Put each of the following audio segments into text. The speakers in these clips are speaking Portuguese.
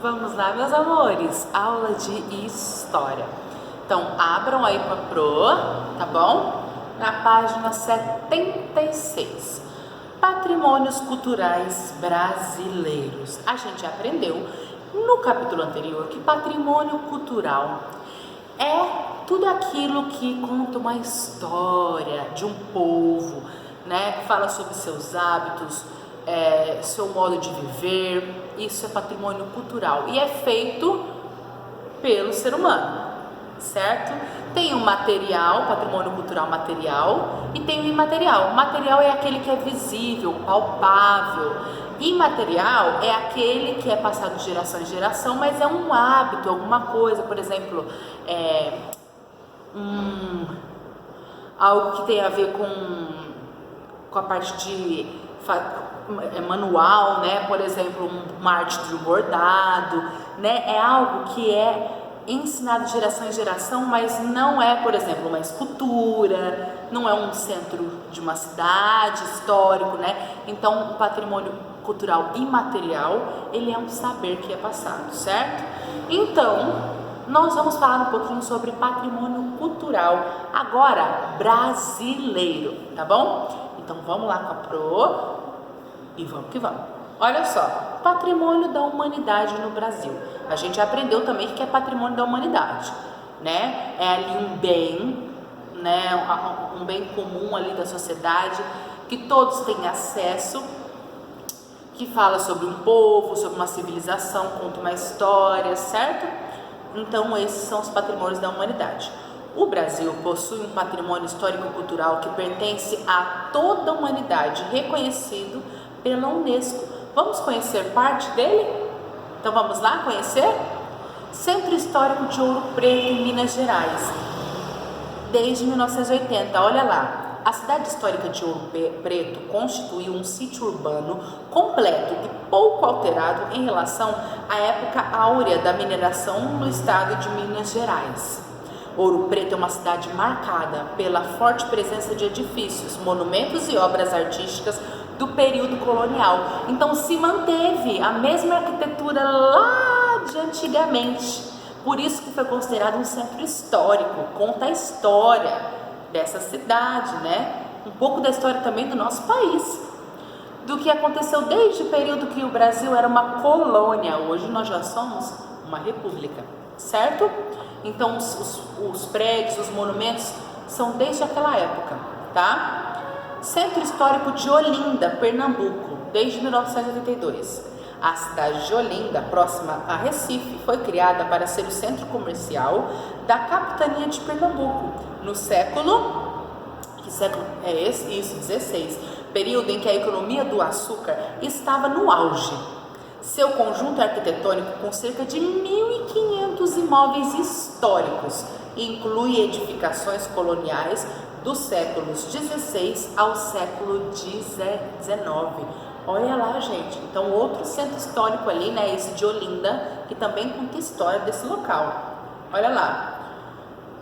Vamos lá, meus amores, aula de história. Então, abram aí para pro, tá bom? Na página 76. Patrimônios culturais brasileiros. A gente aprendeu no capítulo anterior que patrimônio cultural é tudo aquilo que conta uma história de um povo, né? Fala sobre seus hábitos, seu modo de viver. Isso é patrimônio cultural e é feito pelo ser humano, certo? Tem o material, patrimônio cultural material, e tem o imaterial. O material é aquele que é visível, palpável. Imaterial é aquele que é passado de geração em geração, mas é um hábito, alguma coisa, por exemplo, algo que tem a ver com a parte de manual, né? Por exemplo, uma arte de bordado, né? É algo que é ensinado de geração em geração, mas não é, por exemplo, uma escultura, não é um centro de uma cidade histórico, né? Então, o patrimônio cultural imaterial, ele é um saber que é passado, certo? Então, nós vamos falar um pouquinho sobre patrimônio cultural, agora brasileiro, tá bom? Então, vamos lá com a pro e vamos que vamos. Olha só, patrimônio da humanidade no Brasil. A gente aprendeu também que é patrimônio da humanidade, né? É ali um bem, né? Um bem comum ali da sociedade, que todos têm acesso, que fala sobre um povo, sobre uma civilização, conta uma história, certo? Então, esses são os patrimônios da humanidade. O Brasil possui um patrimônio histórico-cultural que pertence a toda a humanidade, reconhecido pela Unesco. Vamos conhecer parte dele? Então vamos lá conhecer? Centro Histórico de Ouro Preto, em Minas Gerais, desde 1980. Olha lá, a cidade histórica de Ouro Preto constituiu um sítio urbano completo e pouco alterado em relação à época áurea da mineração no estado de Minas Gerais. Ouro Preto é uma cidade marcada pela forte presença de edifícios, monumentos e obras artísticas do período colonial. Então se manteve a mesma arquitetura lá de antigamente. Por isso que foi considerado um centro histórico. Conta a história dessa cidade, né? Um pouco da história também do nosso país, do que aconteceu desde o período que o Brasil era uma colônia. Hoje nós já somos uma república, certo? Então os prédios, os monumentos são desde aquela época, tá? Centro Histórico de Olinda, Pernambuco, desde 1982. A cidade de Olinda, próxima a Recife, foi criada para ser o centro comercial da capitania de Pernambuco no século, que século é esse? Isso, 16, período em que a economia do açúcar estava no auge. Seu conjunto arquitetônico, com cerca de 1.500 imóveis históricos, inclui edificações coloniais dos séculos 16 ao século 19. Olha lá, gente. Então, outro centro histórico ali, né? Esse de Olinda, que também conta a história desse local. Olha lá.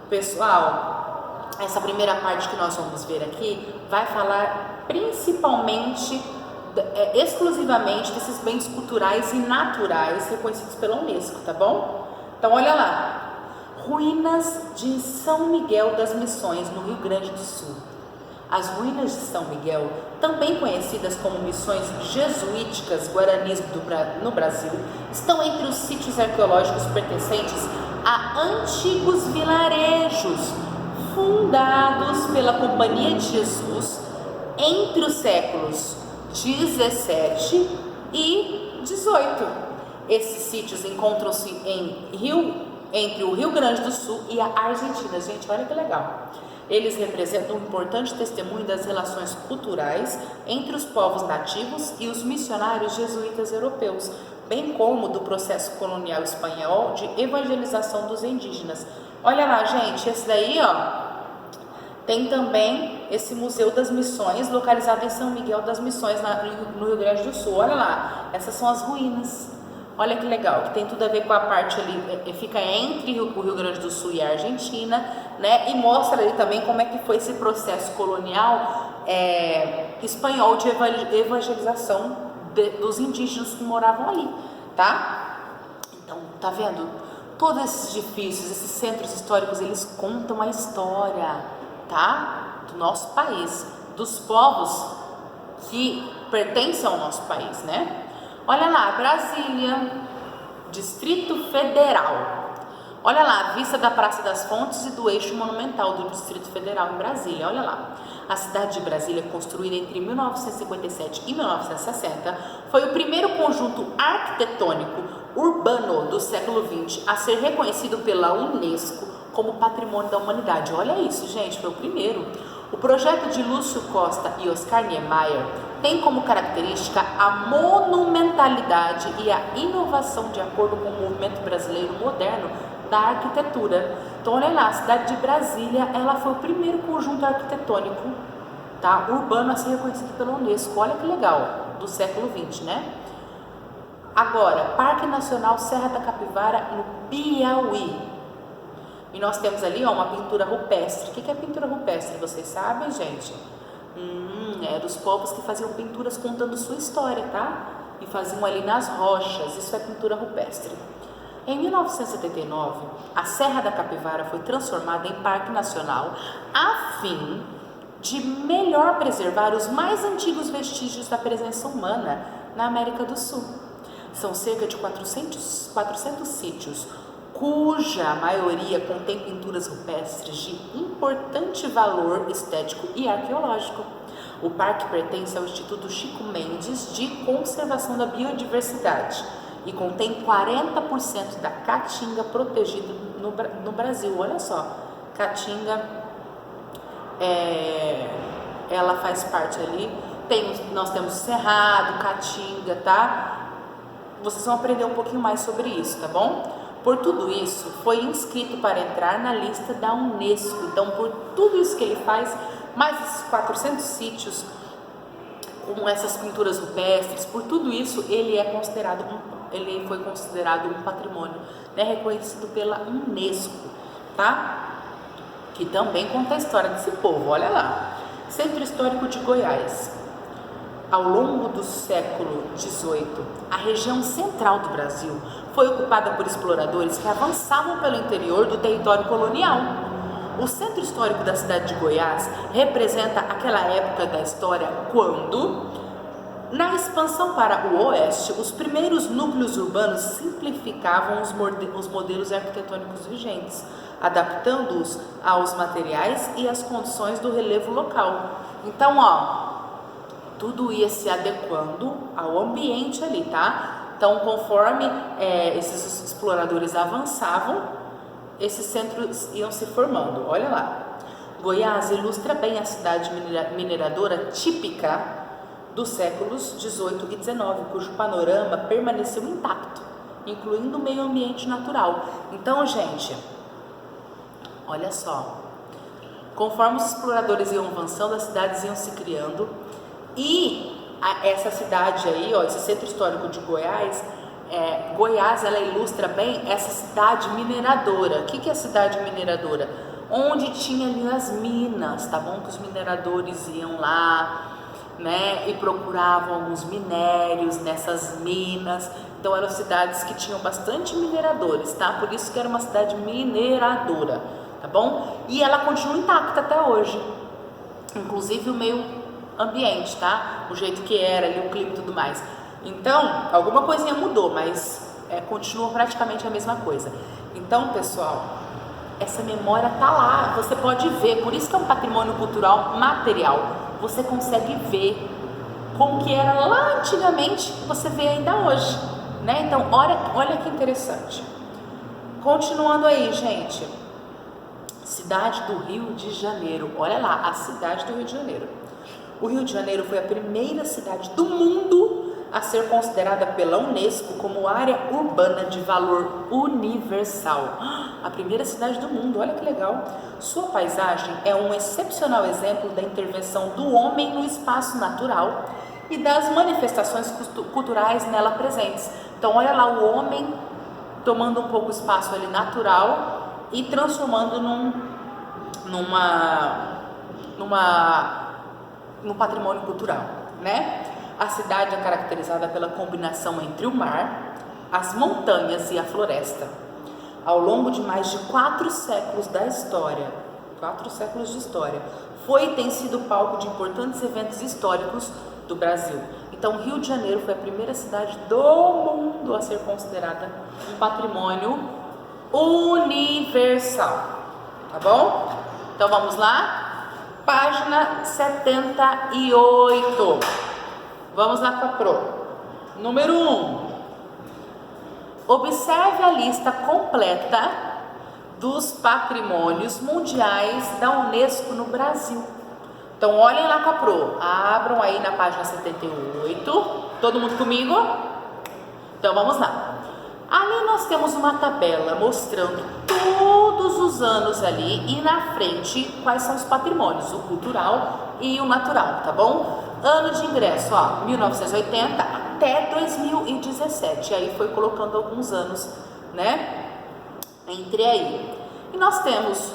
Pessoal, essa primeira parte que nós vamos ver aqui vai falar principalmente, exclusivamente desses bens culturais e naturais reconhecidos pela Unesco, tá bom? Então, olha lá. Ruínas de São Miguel das Missões, no Rio Grande do Sul. As ruínas de São Miguel, também conhecidas como missões jesuíticas guaranis no Brasil, estão entre os sítios arqueológicos pertencentes a antigos vilarejos fundados pela Companhia de Jesus entre os séculos 17 e 18. Esses sítios encontram-se entre o Rio Grande do Sul e a Argentina. Gente, olha que legal. Eles representam um importante testemunho das relações culturais entre os povos nativos e os missionários jesuítas europeus, bem como do processo colonial espanhol de evangelização dos indígenas. Olha lá, gente, esse daí, ó, tem também esse Museu das Missões, localizado em São Miguel das Missões, no Rio Grande do Sul. Olha lá, essas são as ruínas. Olha que legal, que tem tudo a ver com a parte ali, fica entre o Rio Grande do Sul e a Argentina, né? E mostra ali também como é que foi esse processo colonial espanhol de evangelização dos indígenas que moravam ali, tá? Tá vendo? Todos esses edifícios, esses centros históricos, eles contam a história, tá? Do nosso país, dos povos que pertencem ao nosso país, né? Olha lá, Brasília, Distrito Federal. Olha lá, a vista da Praça das Fontes e do eixo monumental do Distrito Federal em Brasília. Olha lá. A cidade de Brasília, construída entre 1957 e 1960, foi o primeiro conjunto arquitetônico urbano do século XX a ser reconhecido pela Unesco como Patrimônio da Humanidade. Olha isso, gente, foi o primeiro. O projeto de Lúcio Costa e Oscar Niemeyer tem como característica a monumentalidade e a inovação de acordo com o movimento brasileiro moderno da arquitetura. Então olha lá, a cidade de Brasília, ela foi o primeiro conjunto arquitetônico, tá, urbano a ser reconhecido pela Unesco. Olha que legal, do século XX, né? Agora, Parque Nacional Serra da Capivara, no Piauí. E nós temos ali, ó, uma pintura rupestre. O que é pintura rupestre? Vocês sabem, gente? É dos povos que faziam pinturas contando sua história, tá? E faziam ali nas rochas. Isso é pintura rupestre. Em 1979, a Serra da Capivara foi transformada em Parque Nacional a fim de melhor preservar os mais antigos vestígios da presença humana na América do Sul. São cerca de 400 sítios, cuja maioria contém pinturas rupestres de importante valor estético e arqueológico. O parque pertence ao Instituto Chico Mendes de Conservação da Biodiversidade e contém 40% da caatinga protegida no Brasil. Olha só, caatinga, ela faz parte ali. Nós temos cerrado, caatinga, tá? Vocês vão aprender um pouquinho mais sobre isso, tá bom? Por tudo isso, foi inscrito para entrar na lista da Unesco. Então, por tudo isso que ele faz, mais esses 400 sítios, com essas pinturas rupestres, por tudo isso, ele foi considerado um patrimônio, né, reconhecido pela Unesco, tá? Que também conta a história desse povo. Olha lá. Centro Histórico de Goiás. Ao longo do século XVIII, a região central do Brasil foi ocupada por exploradores que avançavam pelo interior do território colonial. O centro histórico da cidade de Goiás representa aquela época da história quando, na expansão para o oeste, os primeiros núcleos urbanos simplificavam os modelos arquitetônicos vigentes, adaptando-os aos materiais e às condições do relevo local. Então, ó, tudo ia se adequando ao ambiente ali, tá? Então, conforme esses exploradores avançavam, esses centros iam se formando. Olha lá. Goiás ilustra bem a cidade mineradora típica dos séculos 18 e 19, cujo panorama permaneceu intacto, incluindo o meio ambiente natural. Então, gente, olha só. Conforme os exploradores iam avançando, as cidades iam se criando. E essa cidade aí, ó, esse centro histórico de Goiás, Goiás, ela ilustra bem essa cidade mineradora. O que é a cidade mineradora? Onde tinha ali as minas, tá bom? Que os mineradores iam lá, né, e procuravam alguns minérios nessas minas. Então eram cidades que tinham bastante mineradores, tá? Por isso que era uma cidade mineradora, tá bom? E ela continua intacta até hoje, inclusive o meio ambiente, tá? O jeito que era ali, o clima e tudo mais. Então, alguma coisinha mudou, mas continua praticamente a mesma coisa. Então, pessoal, essa memória tá lá, você pode ver, por isso que é um patrimônio cultural material. Você consegue ver como que era lá antigamente, você vê ainda hoje, né? Então, olha que interessante. Continuando aí, gente. Cidade do Rio de Janeiro. Olha lá, a cidade do Rio de Janeiro. O Rio de Janeiro foi a primeira cidade do mundo a ser considerada pela Unesco como área urbana de valor universal. A primeira cidade do mundo, olha que legal. Sua paisagem é um excepcional exemplo da intervenção do homem no espaço natural e das manifestações culturais nela presentes. Então, olha lá, o homem tomando um pouco o espaço ali natural e transformando num patrimônio cultural, né? A cidade é caracterizada pela combinação entre o mar, as montanhas e a floresta. Ao longo de mais de 4 séculos da história, 4 séculos de história, foi e tem sido palco de importantes eventos históricos do Brasil. Então, Rio de Janeiro foi a primeira cidade do mundo a ser considerada um patrimônio universal, tá bom? Então, vamos lá? Página 78. Vamos lá com a Pro. Número 1. Observe a lista completa dos patrimônios mundiais da Unesco no Brasil. Então, olhem lá com a Pro. Abram aí na página 78. Todo mundo comigo? Então, vamos lá. Ali nós temos uma tabela mostrando todos os anos ali e na frente quais são os patrimônios, o cultural e o natural, tá bom? Ano de ingresso, ó, 1980 até 2017. E aí foi colocando alguns anos, né? Entre aí. E nós temos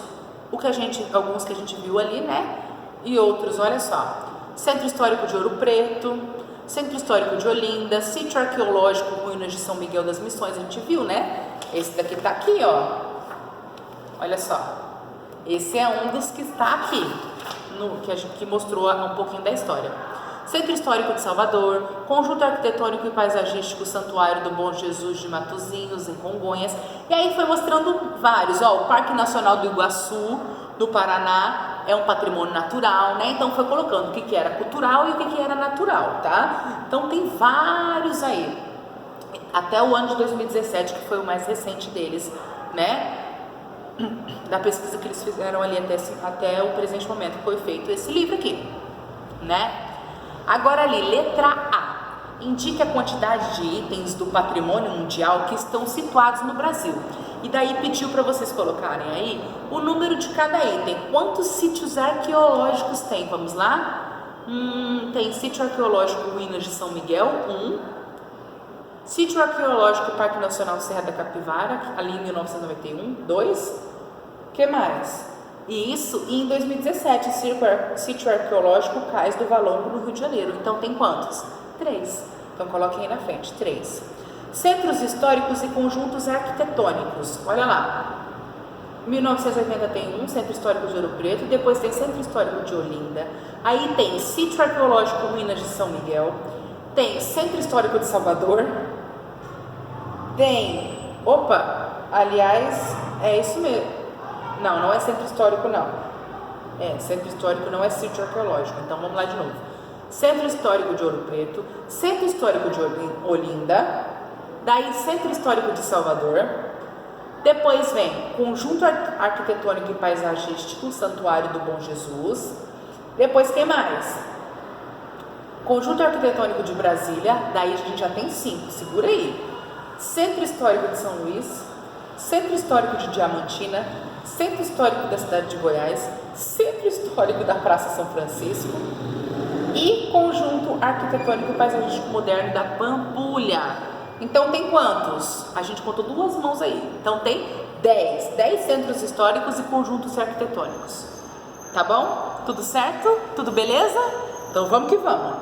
alguns que a gente viu ali, né? E outros, olha só. Centro Histórico de Ouro Preto, Centro Histórico de Olinda, Sítio Arqueológico Ruínas de São Miguel das Missões, a gente viu, né? Esse daqui tá aqui, ó. Olha só. Esse é um dos que está aqui, que mostrou um pouquinho da história. Centro Histórico de Salvador, Conjunto Arquitetônico e Paisagístico Santuário do Bom Jesus de Matozinhos, em Congonhas. E aí foi mostrando vários, ó, o Parque Nacional do Iguaçu, do Paraná, é um patrimônio natural, né? Então foi colocando o que era cultural e o que era natural, tá? Então tem vários aí, até o ano de 2017, que foi o mais recente deles, né? Da pesquisa que eles fizeram ali até o presente momento, foi feito esse livro aqui, né? Agora ali, letra A, indique a quantidade de itens do patrimônio mundial que estão situados no Brasil. E daí pediu para vocês colocarem aí o número de cada item. Quantos sítios arqueológicos tem? Vamos lá? Tem Sítio Arqueológico Ruínas de São Miguel, 1. Sítio Arqueológico Parque Nacional Serra da Capivara, ali em 1991, 2. O que mais? E isso em 2017, Sítio Arqueológico Cais do Valongo, no Rio de Janeiro. Então tem quantos? 3. Então coloquem aí na frente, 3. Centros históricos e conjuntos arquitetônicos. Olha lá. 1980 tem Centro Histórico de Ouro Preto, depois tem Centro Histórico de Olinda. Aí tem Sítio Arqueológico Ruínas de São Miguel. Tem Centro Histórico de Salvador. Tem... aliás, é isso mesmo. Não é Centro Histórico, não. Centro Histórico não é Sítio Arqueológico. Então, vamos lá de novo. Centro Histórico de Ouro Preto, Centro Histórico de Olinda, daí Centro Histórico de Salvador, depois vem Conjunto Arquitetônico e Paisagístico, Santuário do Bom Jesus, depois quem mais? Conjunto Arquitetônico de Brasília, daí a gente já tem 5, segura aí. Centro Histórico de São Luís, Centro Histórico de Diamantina, Centro Histórico da cidade de Goiás, Centro Histórico da Praça São Francisco e Conjunto Arquitetônico e Paisagístico Moderno da Pampulha. Então tem quantos? A gente contou 2 mãos aí. Então tem 10 centros históricos e conjuntos arquitetônicos. Tá bom? Tudo certo? Tudo beleza? Então vamos que vamos.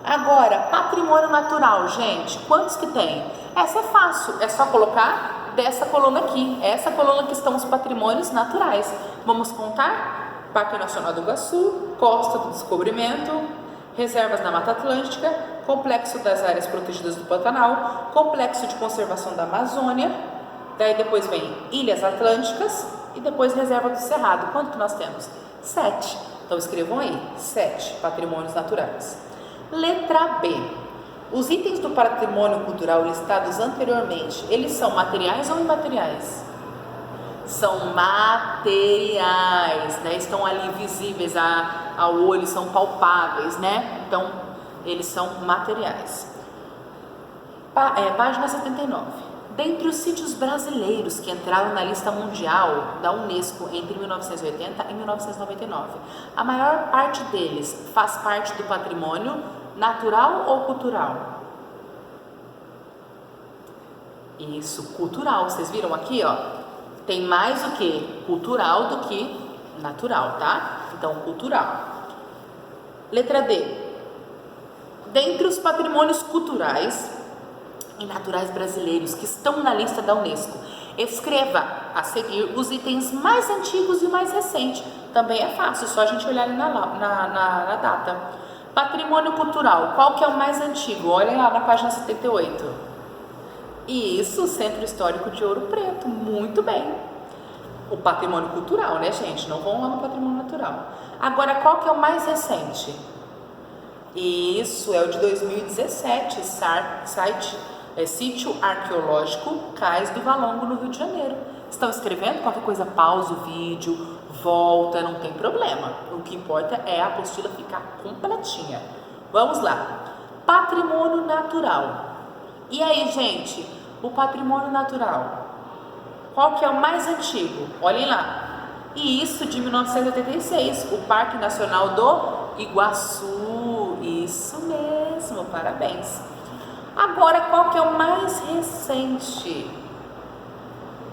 Agora, patrimônio natural, gente, quantos que tem? Essa é fácil, é só colocar dessa coluna aqui, essa coluna que estão os patrimônios naturais. Vamos contar? Parque Nacional do Iguaçu, Costa do Descobrimento, Reservas na Mata Atlântica, Complexo das Áreas Protegidas do Pantanal, Complexo de Conservação da Amazônia, daí depois vem Ilhas Atlânticas e depois Reserva do Cerrado. Quanto que nós temos? 7. Então escrevam aí, 7 patrimônios naturais. Letra B. Os itens do patrimônio cultural listados anteriormente, eles são materiais ou imateriais? São materiais, né? Estão ali visíveis ao olho, são palpáveis, né? Então, eles são materiais. Página 79. Dentre os sítios brasileiros que entraram na lista mundial da Unesco entre 1980 e 1999, a maior parte deles faz parte do patrimônio natural ou cultural? Isso, cultural. Vocês viram aqui, ó? Tem mais o que? Cultural do que natural, tá? Então, cultural. Letra D. Dentre os patrimônios culturais, e naturais brasileiros que estão na lista da Unesco. Escreva a seguir os itens mais antigos e mais recentes. Também é fácil, só a gente olhar ali na data. Patrimônio cultural, qual que é o mais antigo? Olhem lá na página 78. Isso, Centro Histórico de Ouro Preto, muito bem. O patrimônio cultural, né, gente? Não vão lá no patrimônio natural. Agora, qual que é o mais recente? Isso, é o de 2017, Sítio Arqueológico Cais do Valongo, no Rio de Janeiro. Estão escrevendo? Qualquer coisa, pausa o vídeo, volta, não tem problema. O que importa é a apostila ficar completinha. Vamos lá. Patrimônio natural. E aí, gente, o patrimônio natural, qual que é o mais antigo? Olhem lá. E isso de 1986, o Parque Nacional do Iguaçu. Isso mesmo, parabéns. Agora, qual que é o mais recente?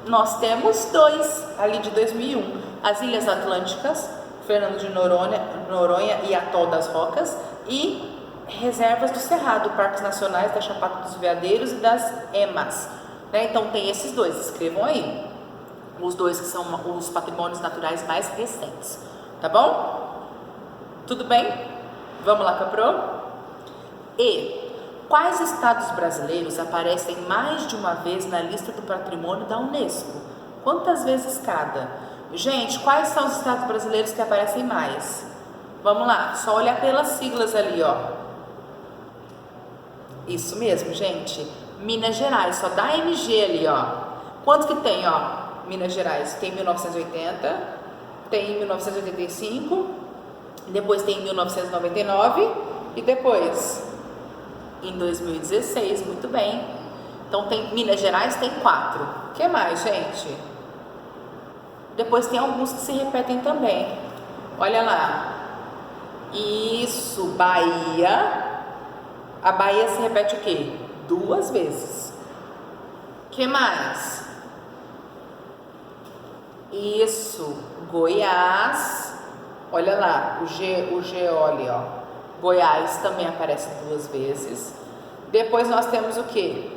Nós temos dois, ali de 2001. As Ilhas Atlânticas, Fernando de Noronha e Atol das Rocas, e Reservas do Cerrado, Parques Nacionais da Chapada dos Veadeiros e das Emas. Né? Então tem esses dois, escrevam aí. Os dois que são os patrimônios naturais mais recentes. Tá bom? Tudo bem? Vamos lá, Capro? E quais estados brasileiros aparecem mais de uma vez na lista do patrimônio da Unesco? Quantas vezes cada? Gente, quais são os estados brasileiros que aparecem mais? Vamos lá, só olhar pelas siglas ali, ó. Isso mesmo, gente. Minas Gerais, só dá MG ali, ó. Quantos que tem, ó? Minas Gerais tem 1980, tem 1985, depois tem 1999 e depois em 2016, muito bem. Então tem Minas Gerais tem 4. O que mais, gente? Depois tem alguns que se repetem também. Olha lá. Isso, Bahia. A Bahia se repete o quê? 2 vezes. O que mais? Isso, Goiás. Olha lá, o G, olha, ó. Goiás também aparece 2 vezes. Depois nós temos o quê?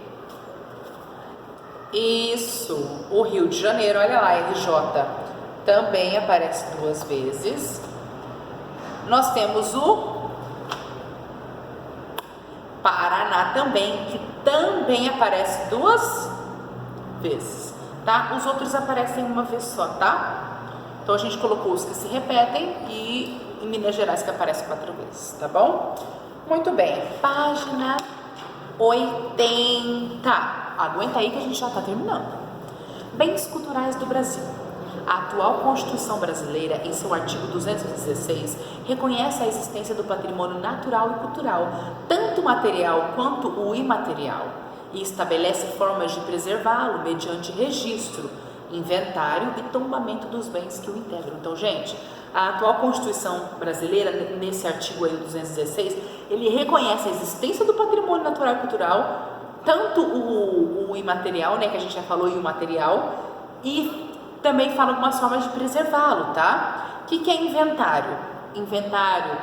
Isso, o Rio de Janeiro, olha lá, RJ, também aparece 2 vezes. Nós temos o Paraná também, que também aparece 2 vezes, tá? Os outros aparecem 1 vez só, tá? Então a gente colocou os que se repetem e em Minas Gerais que aparece 4 vezes, tá bom? Muito bem, página 80. Aguenta aí que a gente já está terminando. Bens culturais do Brasil. A atual Constituição brasileira, em seu artigo 216, reconhece a existência do patrimônio natural e cultural, tanto material quanto o imaterial, e estabelece formas de preservá-lo mediante registro, inventário e tombamento dos bens que o integram. Então, gente, a atual Constituição brasileira, nesse artigo aí, 216, ele reconhece a existência do patrimônio natural e cultural, tanto o imaterial, né, que a gente já falou, e o material, e também fala algumas formas de preservá-lo, tá? O que é inventário? Inventário,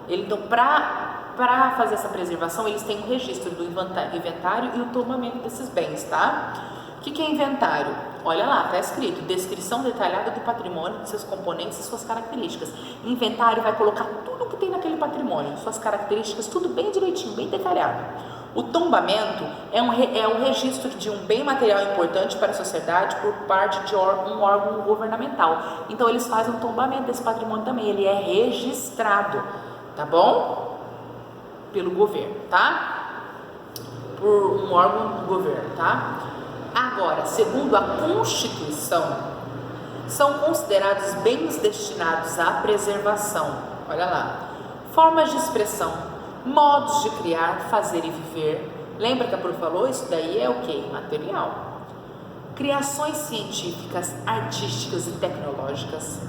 então, para fazer essa preservação, eles têm um registro do inventário e o tombamento desses bens, tá? O que é inventário? Olha lá, tá escrito, descrição detalhada do patrimônio, de seus componentes e suas características. Inventário vai colocar tudo que tem naquele patrimônio, suas características, tudo bem direitinho, bem detalhado. O tombamento é um registro de um bem material importante para a sociedade por parte de um órgão governamental. Então, eles fazem um tombamento desse patrimônio também, ele é registrado, tá bom? Pelo governo, tá? Por um órgão do governo, tá? Agora, segundo a Constituição, são considerados bens destinados à preservação. Olha lá. Formas de expressão, modos de criar, fazer e viver. Lembra que a Pro falou? Isso daí é o quê? Material. Criações científicas, artísticas e tecnológicas.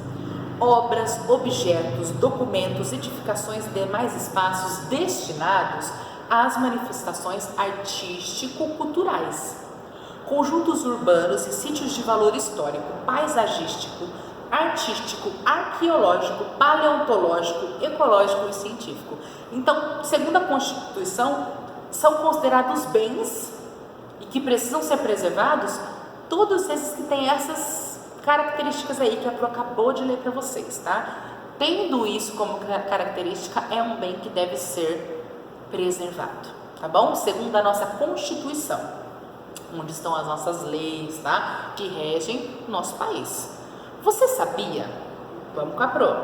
Obras, objetos, documentos, edificações e demais espaços destinados às manifestações artístico-culturais. Conjuntos urbanos e sítios de valor histórico, paisagístico, artístico, arqueológico, paleontológico, ecológico e científico. Então, segundo a Constituição, são considerados bens que precisam ser preservados, todos esses que têm essas características aí que a Pro acabou de ler para vocês, tá? Tendo isso como característica, é um bem que deve ser preservado, tá bom? Segundo a nossa Constituição, onde estão as nossas leis, tá? Que regem o nosso país. Você sabia? Vamos com a Pro.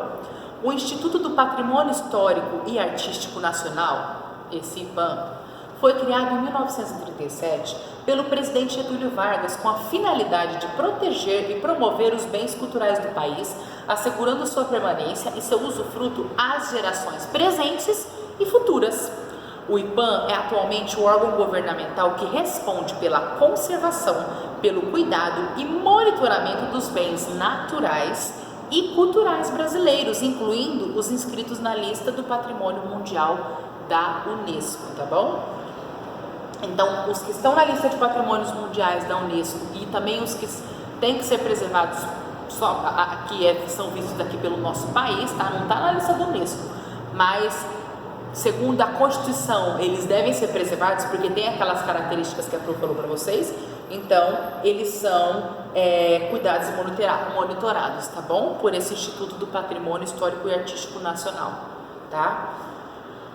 O Instituto do Patrimônio Histórico e Artístico Nacional, esse IPAM, foi criado em 1937 pelo presidente Getúlio Vargas com a finalidade de proteger e promover os bens culturais do país, assegurando sua permanência e seu usufruto às gerações presentes e futuras. O IPAM é atualmente o órgão governamental que responde pela conservação, pelo cuidado e monitoramento dos bens naturais e culturais brasileiros, incluindo os inscritos na lista do Patrimônio Mundial da Unesco, tá bom? Então, os que estão na lista de patrimônios mundiais da Unesco e também os que têm que ser preservados que são vistos aqui pelo nosso país, tá? Não está na lista da Unesco, mas segundo a Constituição, eles devem ser preservados porque tem aquelas características que a Pro falou para vocês. Então, eles são cuidados e monitorados, tá bom? Por esse Instituto do Patrimônio Histórico e Artístico Nacional, tá?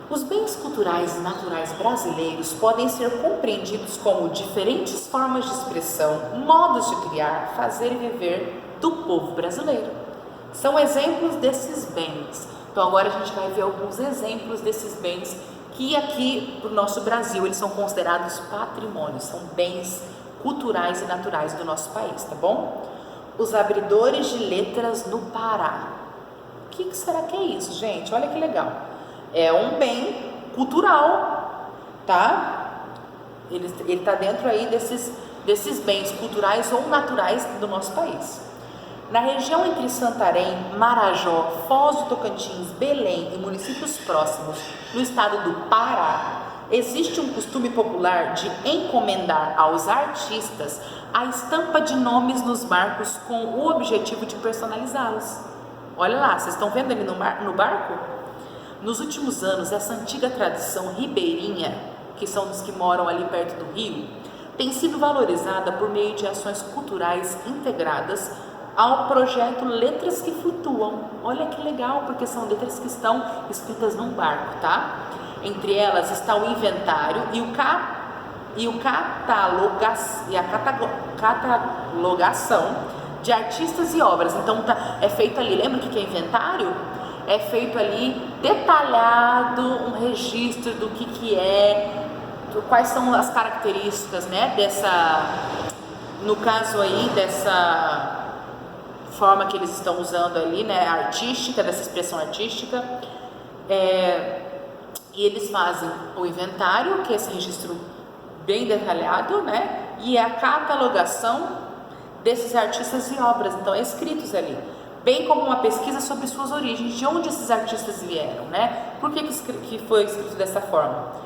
Os bens culturais e naturais brasileiros podem ser compreendidos como diferentes formas de expressão, modos de criar, fazer e viver do povo brasileiro. São exemplos desses bens. Então agora a gente vai ver alguns exemplos desses bens que aqui no nosso Brasil eles são considerados patrimônios, são bens culturais e naturais do nosso país, tá bom? Os abridores de letras no Pará. O que será que é isso, gente? Olha que legal. É um bem cultural, tá? Ele está dentro aí desses bens culturais ou naturais do nosso país. Na região entre Santarém, Marajó, Foz do Tocantins, Belém e municípios próximos, no estado do Pará, existe um costume popular de encomendar aos artistas a estampa de nomes nos barcos com o objetivo de personalizá-los. Olha lá, vocês estão vendo ali no barco? Nos últimos anos, essa antiga tradição ribeirinha, que são dos que moram ali perto do rio, tem sido valorizada por meio de ações culturais integradas ao projeto Letras que Flutuam. Olha que legal, porque são letras que estão escritas num barco, tá? Entre elas está o inventário e a catalogação de artistas e obras. Então é feito ali, lembra o que é inventário? É feito ali detalhado um registro do que é, quais são as características, né, no caso aí, dessa forma que eles estão usando ali, né, artística, dessa expressão artística. E eles fazem o inventário, que é esse registro bem detalhado, né, e a catalogação desses artistas e obras, então escritos ali, bem como uma pesquisa sobre suas origens, de onde esses artistas vieram, né? Por que foi escrito dessa forma?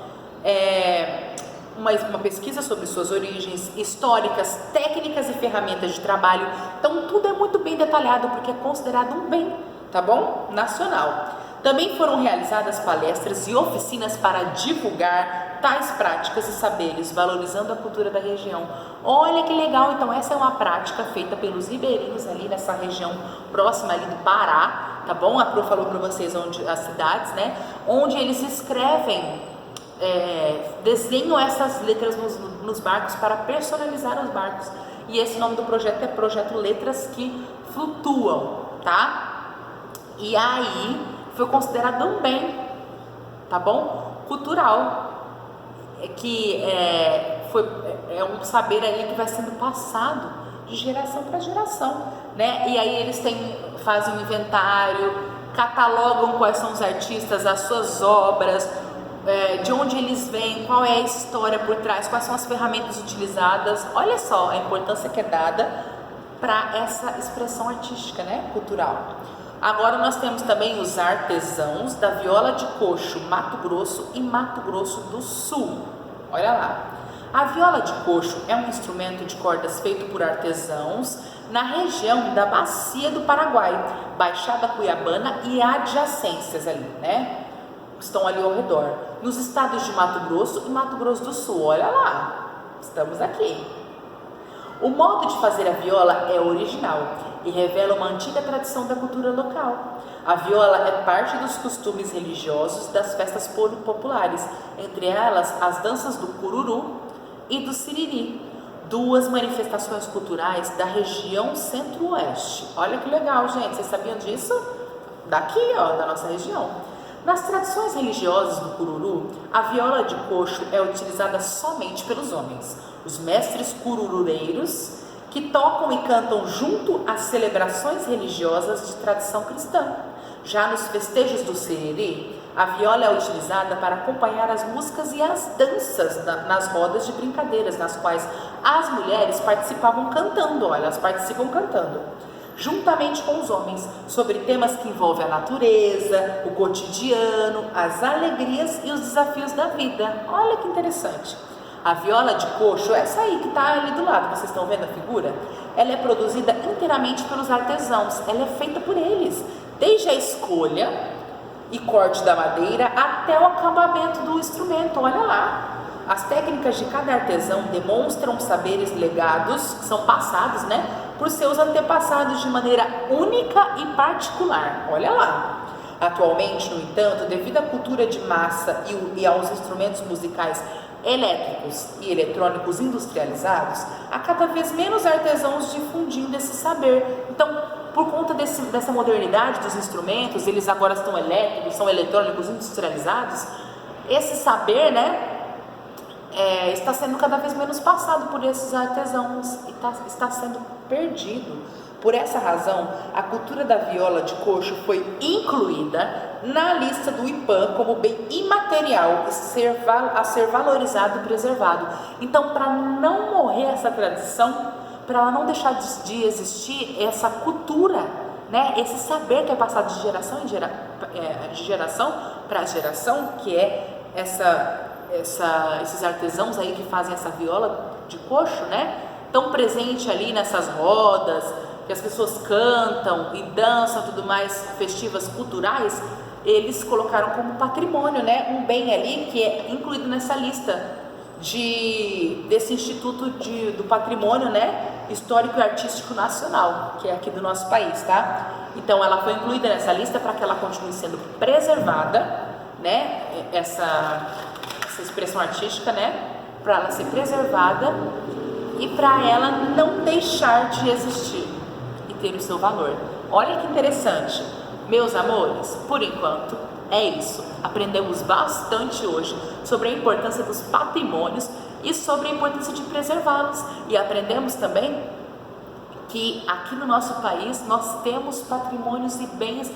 Uma pesquisa sobre suas origens históricas, técnicas e ferramentas de trabalho. Então tudo é muito bem detalhado porque é considerado um bem, tá bom? Nacional. Também foram realizadas palestras e oficinas para divulgar tais práticas e saberes, valorizando a cultura da região. Olha que legal, então essa é uma prática feita pelos ribeirinhos ali nessa região próxima ali do Pará, tá bom? A Pro falou para vocês as cidades, né? Onde eles escrevem, desenham essas letras nos barcos para personalizar os barcos. E esse nome do projeto é Projeto Letras que Flutuam, tá? E aí foi considerado um bem, tá bom? Cultural, é um saber ali que vai sendo passado de geração para geração, né? E aí eles fazem um inventário, catalogam quais são os artistas, as suas obras, de onde eles vêm, qual é a história por trás, quais são as ferramentas utilizadas. Olha só a importância que é dada para essa expressão artística, né? Cultural. Agora nós temos também os artesãos da viola de coxo, Mato Grosso e Mato Grosso do Sul. Olha lá. A viola de coxo é um instrumento de cordas feito por artesãos na região da Bacia do Paraguai, Baixada Cuiabana e adjacências ali, né? Estão ali ao redor, nos estados de Mato Grosso e Mato Grosso do Sul. Olha lá. estamos aqui. O modo de fazer a viola é original e revela uma antiga tradição da cultura local. A viola é parte dos costumes religiosos das festas populares, entre elas as danças do cururu e do siriri, duas manifestações culturais da região centro-oeste. Olha que legal, gente, vocês sabiam disso? Daqui, ó, da nossa região. Nas tradições religiosas do cururu, a viola de coxo é utilizada somente pelos homens, os mestres cururureiros, que tocam e cantam junto às celebrações religiosas de tradição cristã. Já nos festejos do siriri, a viola é utilizada para acompanhar as músicas e as danças nas rodas de brincadeiras, nas quais as mulheres participavam cantando, olha, elas participam cantando, juntamente com os homens, sobre temas que envolvem a natureza, o cotidiano, as alegrias e os desafios da vida. Olha que interessante. A viola de coxo, essa aí que está ali do lado, vocês estão vendo a figura? Ela é produzida inteiramente pelos artesãos, ela é feita por eles, desde a escolha e corte da madeira até o acabamento do instrumento, olha lá. As técnicas de cada artesão demonstram saberes legados, que são passados, né, por seus antepassados de maneira única e particular, olha lá. Atualmente, no entanto, devido à cultura de massa e aos instrumentos musicais elétricos e eletrônicos industrializados, há cada vez menos artesãos difundindo esse saber. Então, por conta dessa modernidade dos instrumentos, eles agora estão elétricos, são eletrônicos industrializados, esse saber, né, está sendo cada vez menos passado por esses artesãos e está sendo perdido. Por essa razão, a cultura da viola de coxo foi incluída na lista do IPAM como bem imaterial a ser valorizado e preservado. Então, para não morrer essa tradição, para ela não deixar de existir essa cultura, né, esse saber que é passado de geração de geração para geração, que é esses artesãos aí que fazem essa viola de coxo, né, tão presente ali nessas rodas, que as pessoas cantam e dançam, tudo mais, festivas culturais, eles colocaram como patrimônio, né, um bem ali que é incluído nessa lista desse Instituto do Patrimônio, né, Histórico e Artístico Nacional, que é aqui do nosso país, tá? Então ela foi incluída nessa lista para que ela continue sendo preservada, né, essa expressão artística, né, para ela ser preservada e para ela não deixar de existir e ter o seu valor. Olha que interessante, meus amores, por enquanto é isso. Aprendemos bastante hoje sobre a importância dos patrimônios e sobre a importância de preservá-los. E aprendemos também que aqui no nosso país nós temos patrimônios e bens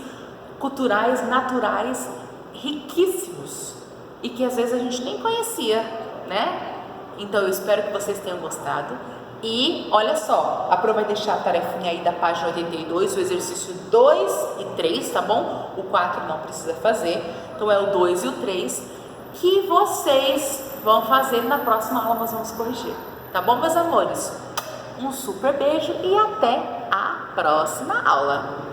culturais, naturais, riquíssimos e que às vezes a gente nem conhecia, né? Então eu espero que vocês tenham gostado. E olha só, a Pro vai deixar a tarefinha aí da página 82, o exercício 2 e 3, tá bom? O 4 não precisa fazer, então é o 2 e o 3 que vocês vão fazer na próxima aula, nós vamos corrigir, tá bom, meus amores? Um super beijo e até a próxima aula!